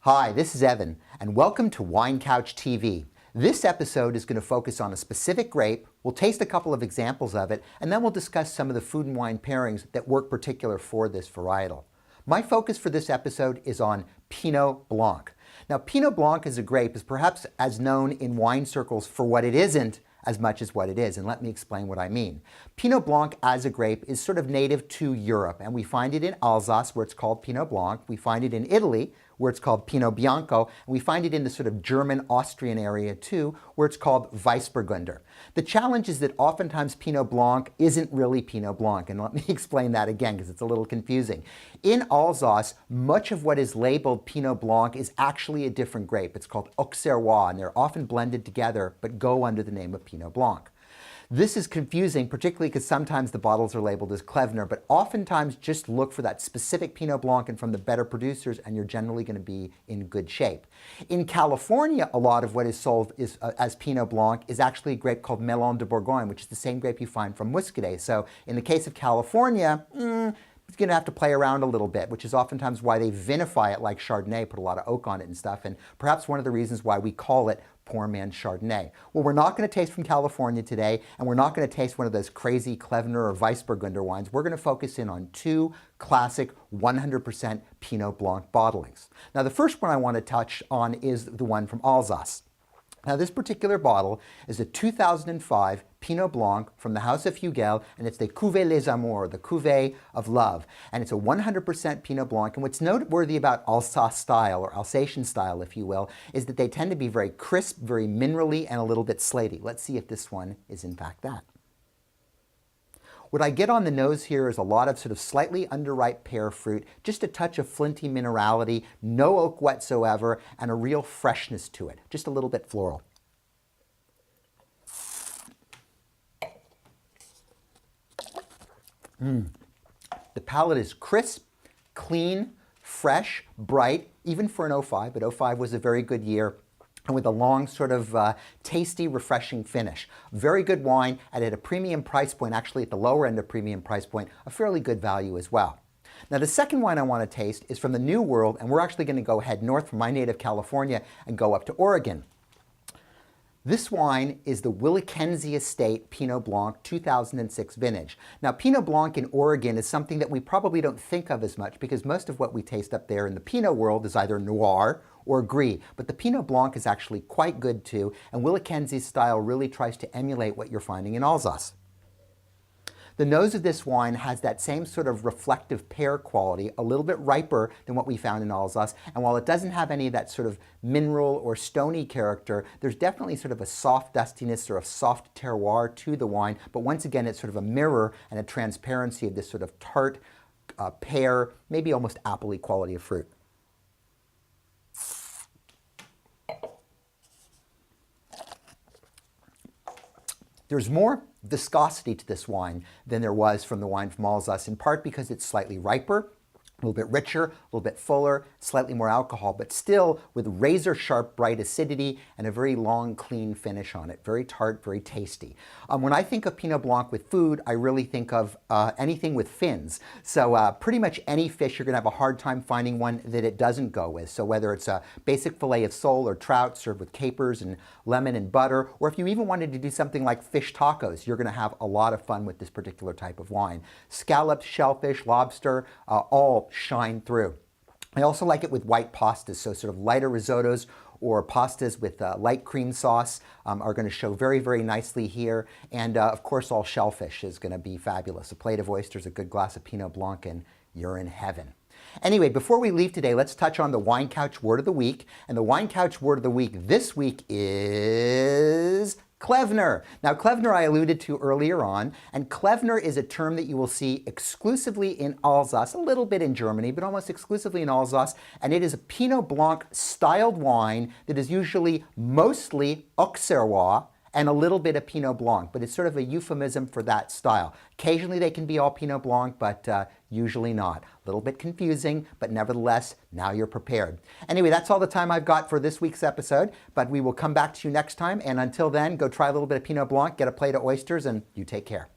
Hi, this is Evan, and welcome to Wine Couch TV. This episode is going to focus on a specific grape. We'll taste a couple of examples of it, and then we'll discuss some of the food and wine pairings that work particular for this varietal. My focus for this episode is on Pinot Blanc. Now, Pinot Blanc as a grape is perhaps as known in wine circles for what it isn't as much as what it is, and let me explain what I mean. Pinot Blanc as a grape is sort of native to Europe, and we find it in Alsace, where it's called Pinot Blanc. We find it in Italy, where it's called Pinot Bianco, and we find it in the sort of German-Austrian area too, where it's called Weissburgunder. The challenge is that oftentimes Pinot Blanc isn't really Pinot Blanc, and let me explain that again because it's a little confusing. In Alsace, much of what is labeled Pinot Blanc is actually a different grape. It's called Auxerrois, and they're often blended together but go under the name of Pinot Blanc. This is confusing, particularly because sometimes the bottles are labeled as Klevner, but oftentimes just look for that specific Pinot Blanc and from the better producers, and you're generally going to be in good shape. In California, a lot of what is sold as Pinot Blanc is actually a grape called Melon de Bourgogne, which is the same grape you find from Muscadet. So in the case of California, it's going to have to play around a little bit, which is oftentimes why they vinify it like Chardonnay, put a lot of oak on it and stuff, and perhaps one of the reasons why we call it Poor Man's Chardonnay. Well, we're not going to taste from California today, and we're not going to taste one of those crazy Klevner or Weissburgunder wines. We're going to focus in on two classic 100% Pinot Blanc bottlings. Now, the first one I want to touch on is the one from Alsace. Now, this particular bottle is a 2005 Pinot Blanc from the house of Hugel, and it's the Cuvee les Amours, the Cuvee of Love. And it's a 100% Pinot Blanc. And what's noteworthy about Alsace style, or Alsatian style, if you will, is that they tend to be very crisp, very minerally, and a little bit slaty. Let's see if this one is in fact that. What I get on the nose here is a lot of sort of slightly underripe pear fruit, just a touch of flinty minerality, no oak whatsoever, and a real freshness to it, just a little bit floral. The palate is crisp, clean, fresh, bright, even for an 05, but 05 was a very good year, and with a long sort of tasty, refreshing finish. Very good wine, and at a premium price point, actually at the lower end of premium price point, a fairly good value as well. Now, the second wine I want to taste is from the New World, and we're actually going to go head north from my native California and go up to Oregon. This wine is the WillaKenzie Estate Pinot Blanc 2006 vintage. Now, Pinot Blanc in Oregon is something that we probably don't think of as much because most of what we taste up there in the Pinot world is either Noir or Gris, but the Pinot Blanc is actually quite good too, and WillaKenzie's style really tries to emulate what you're finding in Alsace. The nose of this wine has that same sort of reflective pear quality, a little bit riper than what we found in Alsace, and while it doesn't have any of that sort of mineral or stony character, there's definitely sort of a soft dustiness or a soft terroir to the wine, but once again it's sort of a mirror and a transparency of this sort of tart, pear, maybe almost apple-y quality of fruit. There's more viscosity to this wine than there was from the wine from Alsace, in part because it's slightly riper, a little bit richer, a little bit fuller, slightly more alcohol, but still with razor-sharp, bright acidity and a very long, clean finish on it. Very tart, very tasty. When I think of Pinot Blanc with food, I really think of anything with fins. So pretty much any fish, you're going to have a hard time finding one that it doesn't go with. So whether it's a basic fillet of sole or trout served with capers and lemon and butter, or if you even wanted to do something like fish tacos, you're going to have a lot of fun with this particular type of wine. Scallops, shellfish, lobster, all shine through. I also like it with white pastas, so sort of lighter risottos or pastas with light cream sauce are going to show very, very nicely here. And of course, all shellfish is going to be fabulous. A plate of oysters, a good glass of Pinot Blanc, and you're in heaven. Anyway, before we leave today, let's touch on the Wine Couch Word of the Week. And the Wine Couch Word of the Week this week is Klevner. Now, Klevner I alluded to earlier on, and Klevner is a term that you will see exclusively in Alsace, a little bit in Germany, but almost exclusively in Alsace, and it is a Pinot Blanc styled wine that is usually mostly Auxerrois and a little bit of Pinot Blanc, but it's sort of a euphemism for that style. Occasionally they can be all Pinot Blanc, but usually not. A little bit confusing, but nevertheless, now you're prepared. Anyway, that's all the time I've got for this week's episode, but we will come back to you next time, and until then, go try a little bit of Pinot Blanc, get a plate of oysters, and you take care.